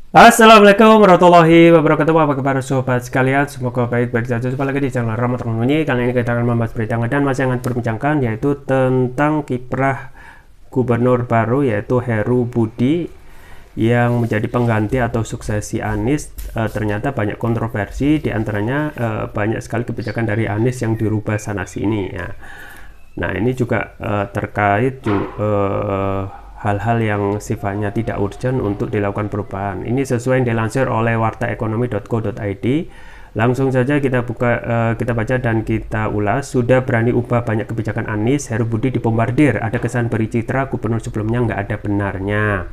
Assalamualaikum warahmatullahi wabarakatuh. Apa kabar sobat sekalian? Semoga baik-baik saja. Jumpa lagi di channel Rahmat Teknologi. Kali ini kita akan membahas berita dan masih akan berbincangkan yaitu tentang kiprah gubernur baru yaitu Heru Budi yang menjadi pengganti atau suksesi Anies. Ternyata banyak kontroversi, diantaranya banyak sekali kebijakan dari Anies yang dirubah sana sini ya. Nah ini juga terkait hal-hal yang sifatnya tidak urgent untuk dilakukan perubahan. Ini sesuai yang dilansir oleh wartaekonomi.co.id. Langsung saja kita kita baca dan kita ulas. Sudah berani ubah banyak kebijakan Anies, Heru Budi dibombardir. Ada kesan beri citra gubernur sebelumnya nggak ada benarnya.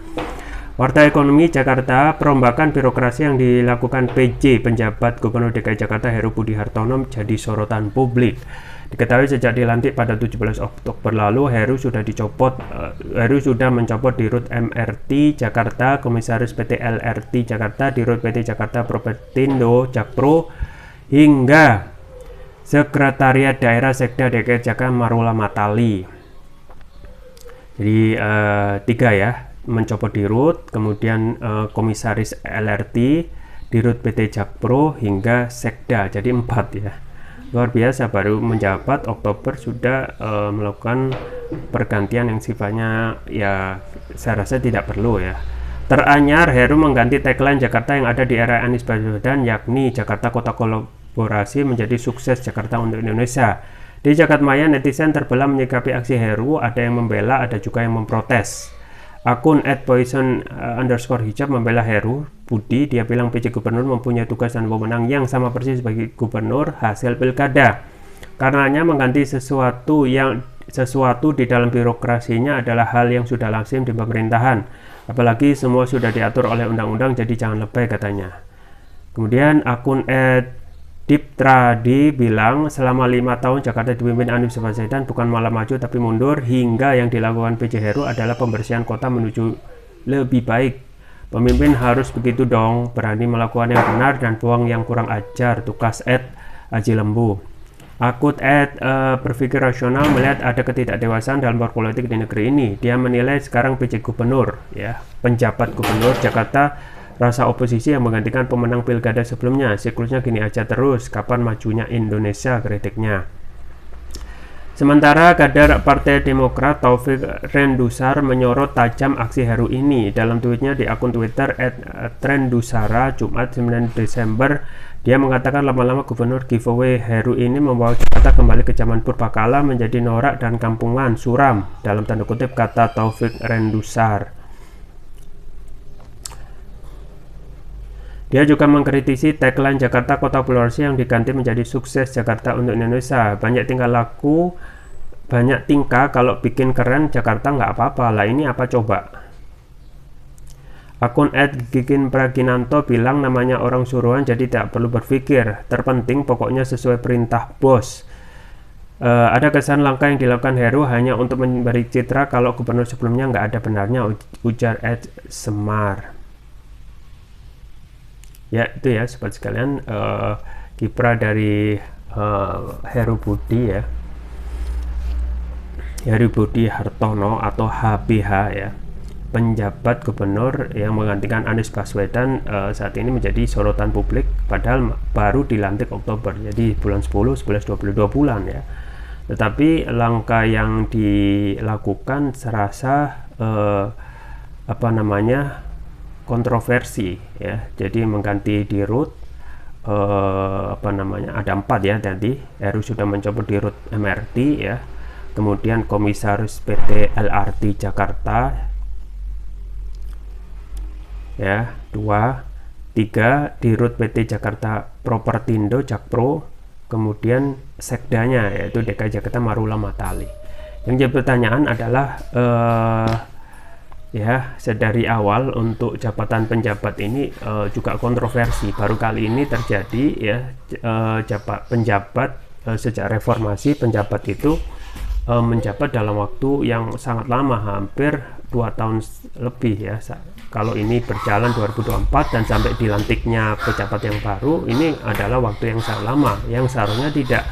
Warta Ekonomi Jakarta, perombakan birokrasi yang dilakukan PJ penjabat Gubernur DKI Jakarta Heru Budi Hartono jadi sorotan publik. Diketahui sejak dilantik pada 17 Oktober lalu, Heru sudah mencopot Dirut MRT Jakarta, Komisaris PT LRT Jakarta, Dirut PT Jakarta Propertindo Jakpro, hingga Sekretariat Daerah Sekda DKI Jakarta Marula Matali. Jadi tiga ya, mencopot Dirut, kemudian Komisaris LRT, Dirut PT Jakpro, hingga Sekda. Jadi 4 ya. Luar biasa, baru menjabat Oktober sudah melakukan pergantian yang sifatnya ya saya rasa tidak perlu ya. Teranyar, Heru mengganti tagline Jakarta yang ada di era Anies Baswedan, yakni Jakarta Kota Kolaborasi menjadi sukses Jakarta untuk Indonesia. Di Jakartmaya, netizen terbelah menyikapi aksi Heru, ada yang membela, ada juga yang memprotes. Akun @poison_hijab membela Heru Budi. Dia bilang PJ Gubernur mempunyai tugas dan wewenang yang sama persis sebagai Gubernur hasil pilkada. Karenanya mengganti sesuatu di dalam birokrasinya adalah hal yang sudah lazim di pemerintahan. Apalagi semua sudah diatur oleh undang-undang, jadi jangan lebay, katanya. Kemudian akun Diptradi bilang selama 5 tahun Jakarta dipimpin Anies Baswedan bukan malah maju tapi mundur, hingga yang dilakukan PJ Heru adalah pembersihan kota menuju lebih baik. Pemimpin harus begitu dong, berani melakukan yang benar dan buang yang kurang ajar, tukas Aji Lembu. Akun berpikir rasional melihat ada ketidakdewasaan dalam berpolitik di negeri ini. Dia menilai sekarang PJ Gubernur ya, penjabat Gubernur Jakarta rasa oposisi yang menggantikan pemenang pilkada sebelumnya. Siklusnya gini aja terus, kapan majunya Indonesia, kritiknya. Sementara kader Partai Demokrat Taufik Rendusar menyorot tajam aksi Heru ini. Dalam tweetnya di akun Twitter @rendusara Jumat 9 Desember, dia mengatakan lama-lama gubernur giveaway Heru ini membawa Jakarta kembali ke zaman purbakala, menjadi norak dan kampungan suram, dalam tanda kutip kata Taufik Rendusar. Dia juga mengkritisi tagline Jakarta Kota Kolaborasi yang diganti menjadi sukses Jakarta untuk Indonesia. Banyak tingkah kalau bikin keren Jakarta nggak apa-apa. Lah ini apa coba? Akun @Gikin Praginanto bilang namanya orang suruhan jadi tidak perlu berpikir. Terpenting pokoknya sesuai perintah bos. Ada kesan langkah yang dilakukan Heru hanya untuk memberi citra kalau gubernur sebelumnya nggak ada benarnya, ujar Semar. Ya itu ya sobat sekalian, kiprah dari Heru Budi ya, Heru Budi Hartono atau HBH ya, penjabat gubernur yang menggantikan Anies Baswedan, saat ini menjadi sorotan publik padahal baru dilantik Oktober, jadi bulan 10, 11, 22 bulan ya. Tetapi langkah yang dilakukan serasa kontroversi ya. Jadi mengganti Dirut ada 4 ya tadi. Heru sudah mencopot Dirut MRT ya, kemudian Komisaris PT LRT Jakarta ya, 2, 3 Dirut PT Jakarta Propertindo Jakpro, kemudian sekdanya yaitu DKI Jakarta Marula Matali. Yang jadi pertanyaan adalah ya, sedari awal untuk jabatan penjabat ini juga kontroversi. Baru kali ini terjadi ya, penjabat sejak reformasi penjabat itu menjabat dalam waktu yang sangat lama, hampir 2 tahun lebih ya. Kalau ini berjalan 2024 dan sampai dilantiknya pejabat yang baru, ini adalah waktu yang sangat lama, yang seharusnya tidak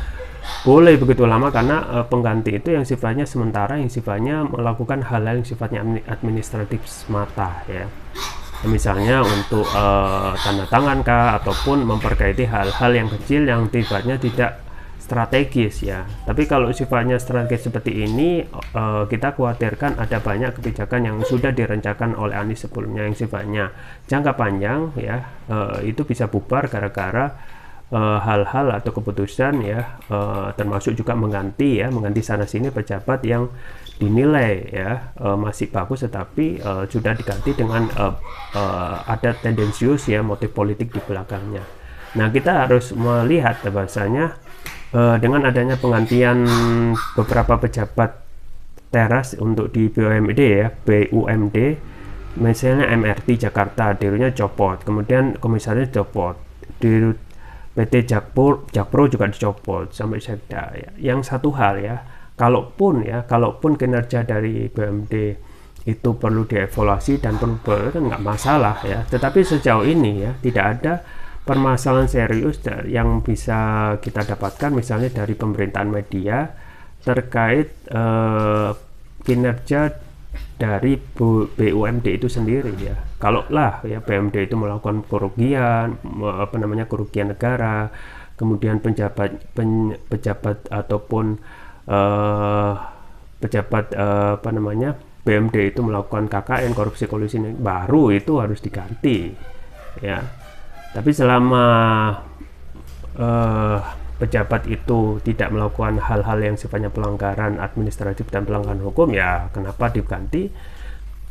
boleh begitu lama, karena pengganti itu yang sifatnya sementara, yang sifatnya melakukan hal-hal yang sifatnya administratif semata ya. misalnya untuk tanda tangan kah, ataupun memperkayai hal-hal yang kecil yang sifatnya tidak strategis ya. Tapi kalau sifatnya strategis seperti ini, kita khawatirkan ada banyak kebijakan yang sudah direncanakan oleh Anies sebelumnya yang sifatnya jangka panjang ya, itu bisa bubar gara-gara hal-hal atau keputusan ya, termasuk juga mengganti sana sini pejabat yang dinilai ya masih bagus, tetapi sudah diganti dengan ada tendensius ya, motif politik di belakangnya. Nah, kita harus melihat bahwasanya dengan adanya penggantian beberapa pejabat teras untuk di BUMD ya, BUMD, misalnya MRT Jakarta, Dirutnya copot, kemudian komisaris copot, Dirut PT Jakpro juga dicopot sampai Sekda ya. Yang satu hal ya, kalaupun kinerja dari BUMD itu perlu dievaluasi dan perlu nggak masalah ya, tetapi sejauh ini ya tidak ada permasalahan serius yang bisa kita dapatkan misalnya dari pemberitaan media terkait kinerja dari BUMD itu sendiri ya. Kalau lah ya BUMD itu melakukan kerugian, kerugian negara, kemudian pejabat ataupun pejabat BUMD itu melakukan KKN, korupsi kolusi, baru itu harus diganti ya. Tapi selama pejabat itu tidak melakukan hal-hal yang sifatnya pelanggaran administratif dan pelanggaran hukum, ya kenapa diganti?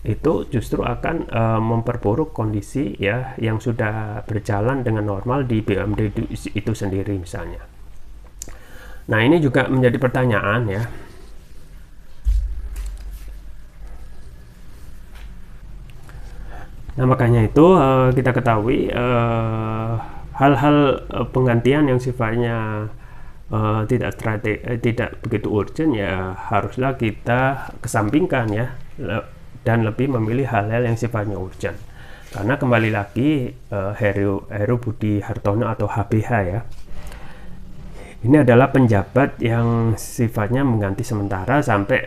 Itu justru akan memperburuk kondisi ya yang sudah berjalan dengan normal di BUMD itu sendiri misalnya. Nah, ini juga menjadi pertanyaan ya. Nah, makanya itu kita ketahui hal-hal penggantian yang sifatnya tidak begitu urgent ya haruslah kita kesampingkan ya, dan lebih memilih hal-hal yang sifatnya urgent. Karena kembali lagi Heru Budi Hartono atau HBH ya, ini adalah penjabat yang sifatnya mengganti sementara sampai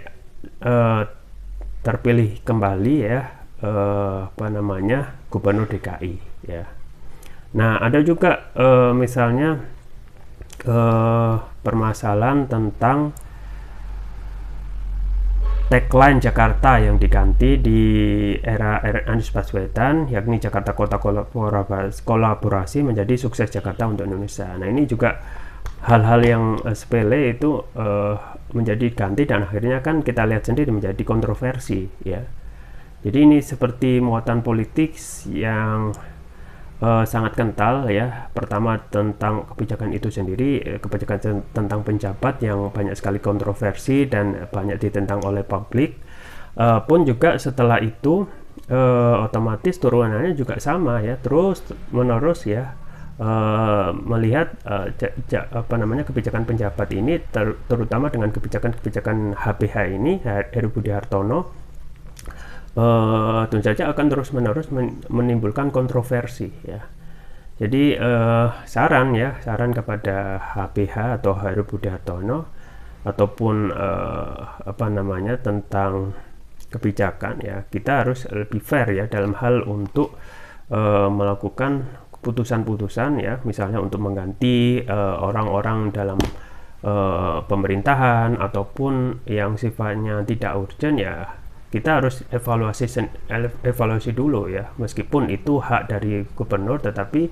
terpilih kembali ya Gubernur DKI ya. Nah, ada juga misalnya permasalahan tentang tagline Jakarta yang diganti di era Anies Baswedan, yakni Jakarta Kota Kolaborasi menjadi sukses Jakarta untuk Indonesia. Nah, ini juga hal-hal yang sepele itu menjadi ganti dan akhirnya kan kita lihat sendiri menjadi kontroversi ya. Jadi ini seperti muatan politik yang sangat kental ya. Pertama tentang kebijakan itu sendiri, kebijakan tentang penjabat yang banyak sekali kontroversi dan banyak ditentang oleh publik. Pun juga setelah itu otomatis turunannya juga sama ya, terus menerus ya. Melihat kebijakan penjabat ini terutama dengan kebijakan HBH ini, Heru Budi Hartono, tentu saja akan terus-menerus menimbulkan kontroversi ya. Jadi saran kepada HBH atau Heru Budi Hartono ataupun tentang kebijakan ya, kita harus lebih fair ya dalam hal untuk melakukan keputusan-keputusan ya, misalnya untuk mengganti orang-orang dalam pemerintahan ataupun yang sifatnya tidak urgent ya. Kita harus evaluasi dulu ya, meskipun itu hak dari gubernur, tetapi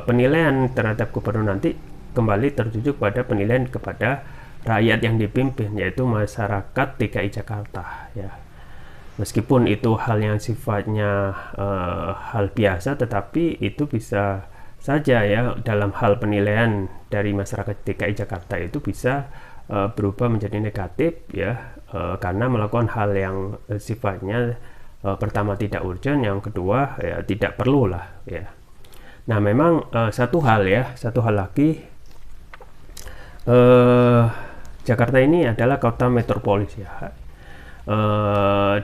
penilaian terhadap gubernur nanti kembali tertuju pada penilaian kepada rakyat yang dipimpin, yaitu masyarakat DKI Jakarta ya. Meskipun itu hal yang sifatnya hal biasa, tetapi itu bisa saja ya dalam hal penilaian dari masyarakat DKI Jakarta itu bisa berubah menjadi negatif ya, karena melakukan hal yang sifatnya pertama tidak urgent, yang kedua ya tidak perlu lah ya. Nah, memang satu hal lagi, Jakarta ini adalah kota metropolis ya.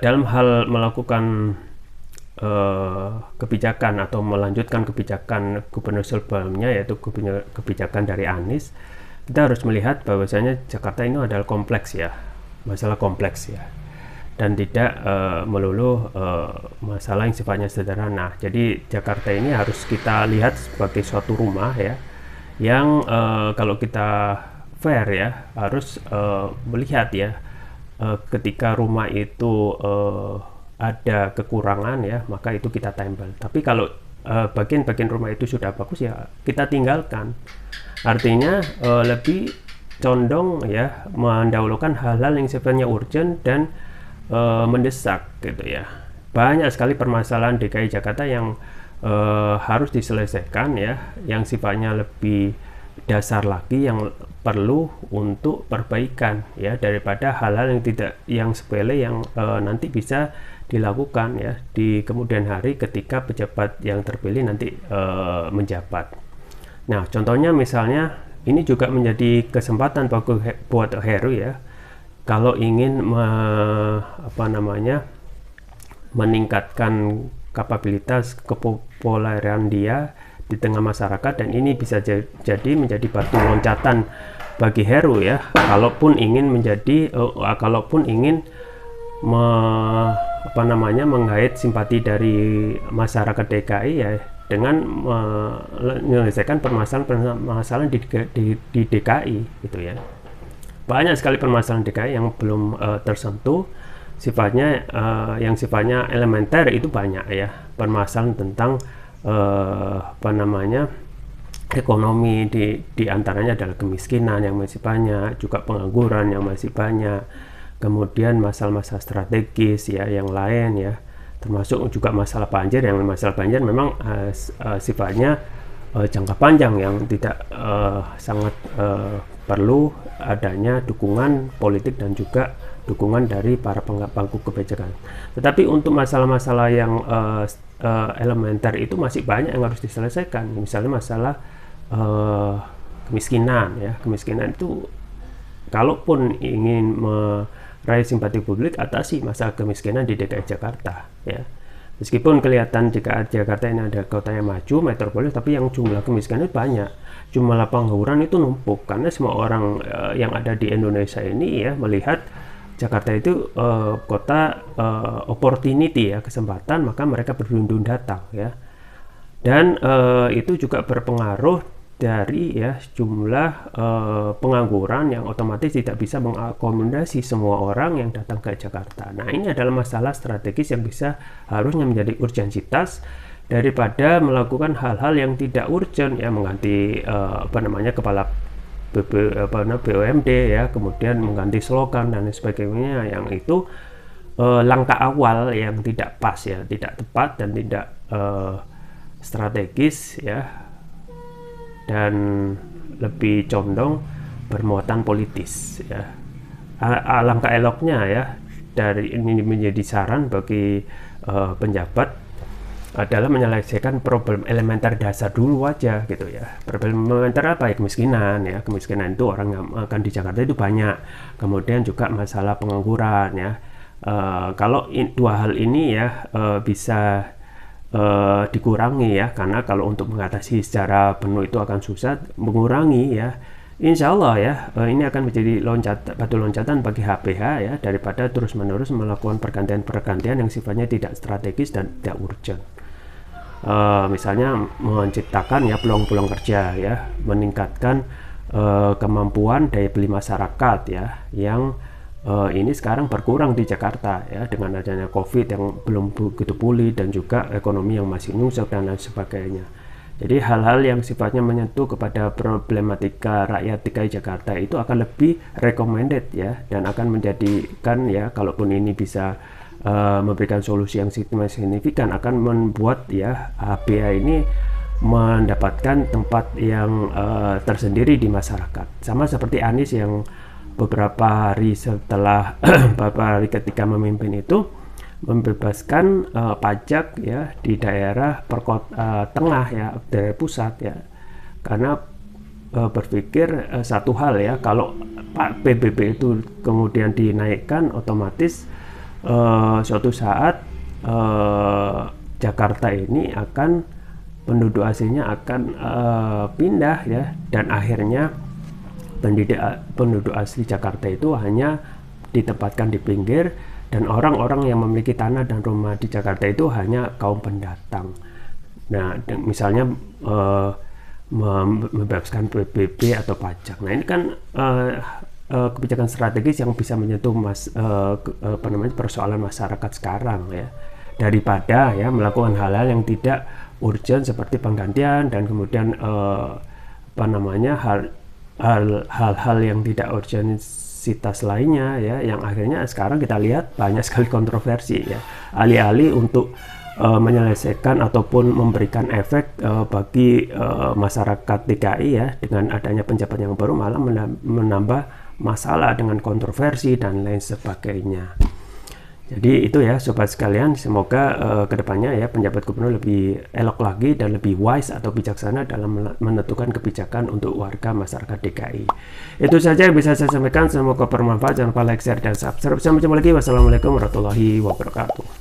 Dalam hal melakukan kebijakan atau melanjutkan kebijakan gubernur sebelumnya, yaitu kebijakan dari Anies, kita harus melihat bahwasanya Jakarta ini adalah kompleks ya, masalah kompleks ya. dan tidak melulu masalah yang sifatnya sederhana. Jadi Jakarta ini harus kita lihat sebagai suatu rumah ya, yang kalau kita fair ya harus melihat ya, ketika rumah itu ada kekurangan ya, maka itu kita tempel. Tapi kalau bagian-bagian rumah itu sudah bagus ya kita tinggalkan. Artinya lebih condong ya mendahulukan hal-hal yang sifatnya urgent dan mendesak gitu ya. Banyak sekali permasalahan DKI Jakarta yang harus diselesaikan ya, yang sifatnya lebih dasar lagi, yang perlu untuk perbaikan ya, daripada hal-hal yang sepele yang nanti bisa dilakukan ya di kemudian hari ketika pejabat yang terpilih nanti menjabat. Nah, contohnya misalnya ini juga menjadi kesempatan buat Heru ya, kalau ingin meningkatkan kapabilitas kepopuleran dia di tengah masyarakat, dan ini bisa jadi menjadi batu loncatan bagi Heru ya, kalaupun ingin menggait simpati dari masyarakat DKI ya, dengan menyelesaikan permasalahan di DKI gitu ya. Banyak sekali permasalahan DKI yang belum tersentuh, yang sifatnya elementer itu banyak ya, permasalahan tentang ekonomi, di antaranya adalah kemiskinan yang masih banyak, juga pengangguran yang masih banyak, kemudian masalah-masalah strategis ya yang lain ya, termasuk juga masalah banjir, memang sifatnya jangka panjang yang tidak sangat perlu adanya dukungan politik dan juga dukungan dari para pemangku kebijakan. Tetapi untuk masalah-masalah yang elementer itu masih banyak yang harus diselesaikan. Misalnya masalah kemiskinan ya, kemiskinan itu kalaupun ingin meraih simpati publik, atasi masalah kemiskinan di DKI Jakarta ya. Meskipun kelihatan Jakarta ini ada kota yang maju, metropolis, tapi yang jumlah kemiskinan banyak, jumlah pengangguran itu numpuk, karena semua orang yang ada di Indonesia ini ya melihat Jakarta itu kota opportunity ya, kesempatan, maka mereka berdundun datang ya. Dan itu juga berpengaruh dari ya jumlah pengangguran yang otomatis tidak bisa mengakomodasi semua orang yang datang ke Jakarta. Nah, ini adalah masalah strategis yang harusnya menjadi urgensitas daripada melakukan hal-hal yang tidak urgent ya, mengganti kepala BUMD ya, kemudian mengganti slogan dan sebagainya, yang itu langkah awal yang tidak pas ya, tidak tepat dan tidak strategis ya, dan lebih condong bermuatan politis ya. Alangkah eloknya ya, dari ini menjadi saran bagi penjabat adalah menyelesaikan problem elementer dasar dulu aja gitu ya. Problem elementer apa ya? Kemiskinan ya, kemiskinan itu orang yang akan di Jakarta itu banyak, kemudian juga masalah pengangguran ya. Kalau dua hal ini ya bisa dikurangi ya, karena kalau untuk mengatasi secara penuh itu akan susah, mengurangi ya, insya Allah ya ini akan menjadi batu loncatan bagi HPH ya, daripada terus-menerus melakukan pergantian yang sifatnya tidak strategis dan tidak urgent. Misalnya menciptakan ya peluang-peluang kerja ya, meningkatkan kemampuan daya beli masyarakat ya, yang ini sekarang berkurang di Jakarta ya, dengan adanya COVID yang belum begitu pulih, dan juga ekonomi yang masih nyungsep dan lain sebagainya. Jadi hal-hal yang sifatnya menyentuh kepada problematika rakyat DKI Jakarta itu akan lebih recommended ya, dan akan menjadikan ya, kalaupun ini bisa memberikan solusi yang signifikan, akan membuat ya HBA ini mendapatkan tempat yang tersendiri di masyarakat. Sama seperti Anies yang beberapa hari setelah ketika memimpin itu membebaskan pajak ya di daerah tengah ya, daerah pusat ya, karena berpikir satu hal ya, kalau PBB itu kemudian dinaikkan, otomatis suatu saat Jakarta ini akan penduduk aslinya akan pindah ya, dan akhirnya penduduk asli Jakarta itu hanya ditempatkan di pinggir, dan orang-orang yang memiliki tanah dan rumah di Jakarta itu hanya kaum pendatang. Nah, misalnya membebaskan PBB atau pajak. Nah, ini kan kebijakan strategis yang bisa menyentuh persoalan masyarakat sekarang ya, daripada ya melakukan hal-hal yang tidak urgent seperti penggantian dan kemudian hal-hal yang tidak urgensitas lainnya ya, yang akhirnya sekarang kita lihat banyak sekali kontroversi ya, alih-alih untuk menyelesaikan ataupun memberikan efek bagi masyarakat DKI ya, dengan adanya penjabat yang baru malah menambah masalah dengan kontroversi dan lain sebagainya. Jadi itu ya sobat sekalian, semoga kedepannya ya penjabat gubernur lebih elok lagi dan lebih wise atau bijaksana dalam menentukan kebijakan untuk warga masyarakat DKI. Itu saja yang bisa saya sampaikan, semoga bermanfaat. Jangan lupa like, share, dan subscribe. Sampai jumpa lagi. Wassalamualaikum warahmatullahi wabarakatuh.